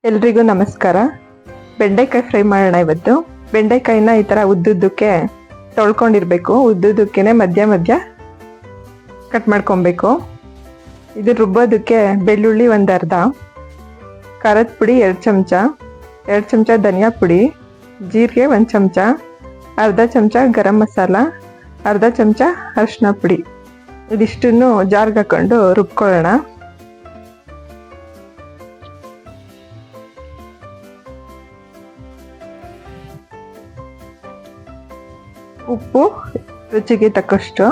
ಎಲ್ರಿಗೂ ನಮಸ್ಕಾರ. ಬೆಂಡೆಕಾಯಿ ಫ್ರೈ ಮಾಡೋಣ ಇವತ್ತು. ಬೆಂಡೆಕಾಯಿನ ಈ ಥರ ಉದ್ದುದ್ದಕ್ಕೆ ತೊಳ್ಕೊಂಡಿರ್ಬೇಕು. ಉದ್ದುದ್ದಕ್ಕೇನೆ ಮಧ್ಯ ಮಧ್ಯ ಕಟ್ ಮಾಡ್ಕೊಬೇಕು. ಇದು ರುಬ್ಬೋದಕ್ಕೆ ಬೆಳ್ಳುಳ್ಳಿ ಒಂದು ಅರ್ಧ, ಖಾರದ ಪುಡಿ 2 ಚಮಚ, 2 ಚಮಚ ಧನಿಯಾ ಪುಡಿ, ಜೀರಿಗೆ 1 ಚಮಚ, ಅರ್ಧ ಚಮಚ ಗರಂ ಮಸಾಲ, ಅರ್ಧ ಚಮಚ ಅರಿಶಿನ ಪುಡಿ. ಇದಿಷ್ಟನ್ನು ಜಾರ್ಗೆ ಹಾಕೊಂಡು ರುಬ್ಕೊಳ್ಳೋಣ. ಉಪ್ಪು ರುಚಿಗೆ ತಕ್ಕಷ್ಟು,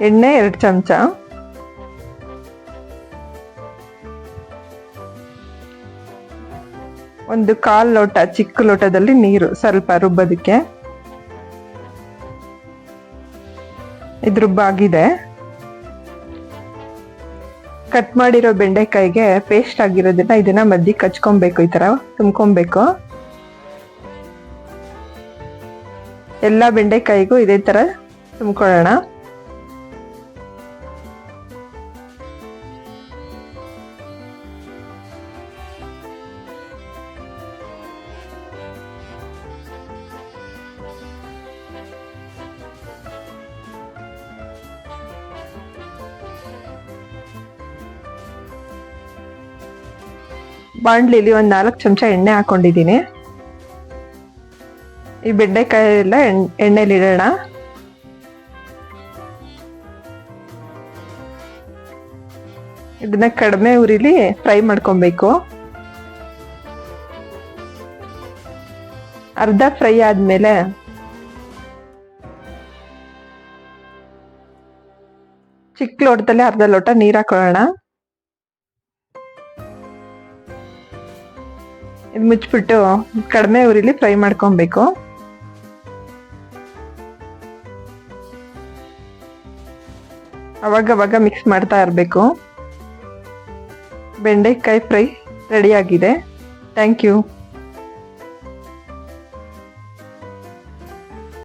ಎಣ್ಣೆ 2 ಚಮಚ, ಒಂದು 1/4 ಲೋಟ ಚಿಕ್ಕ ಲೋಟದಲ್ಲಿ ನೀರು ಸ್ವಲ್ಪ ರುಬ್ಬೋದಕ್ಕೆ. ಇದು ರುಬ್ಬಾಗಿದೆ. ಕಟ್ ಮಾಡಿರೋ ಬೆಂಡೆಕಾಯಿಗೆ ಪೇಸ್ಟ್ ಆಗಿರೋದನ್ನ ಇದನ್ನ ಮಧ್ಯಕ್ಕೆ ಹಚ್ಕೊಬೇಕು, ಈ ತರ ತುಂಬ್ಕೊಬೇಕು. ಎಲ್ಲ ಬೆಂಡೆಕಾಯಿಗೂ ಇದೇ ತರ ತುಂಬ್ಕೊಳ್ಳೋಣ. ಬಾಣಲಿಲಿ ಒಂದು 4 ಚಮಚ ಎಣ್ಣೆ ಹಾಕೊಂಡಿದ್ದೀನಿ. ಈ ಬೆಂಡೆಕಾಯಿ ಎಲ್ಲ ಎಣ್ಣೆಲಿ ಇಡೋಣ. ಇದನ್ನ ಕಡಿಮೆ ಉರಿಲಿ ಫ್ರೈ ಮಾಡ್ಕೊಬೇಕು. ಅರ್ಧ ಫ್ರೈ ಆದ್ಮೇಲೆ ಚಿಕ್ಕ ಲೋಟದಲ್ಲಿ ಅರ್ಧ ಲೋಟ ನೀರು ಹಾಕೊಳ್ಳೋಣ. ಇದು ಮುಚ್ಚಿಬಿಟ್ಟು ಕಡಿಮೆ ಉರಿಲಿ ಫ್ರೈ ಮಾಡ್ಕೊಬೇಕು. ಅವಾಗ ಮಿಕ್ಸ್ ಮಾಡ್ತಾ ಇರಬೇಕು. ಬೆಂಡೆಕಾಯಿ ಫ್ರೈ ರೆಡಿ ಆಗಿದೆ. Thank you.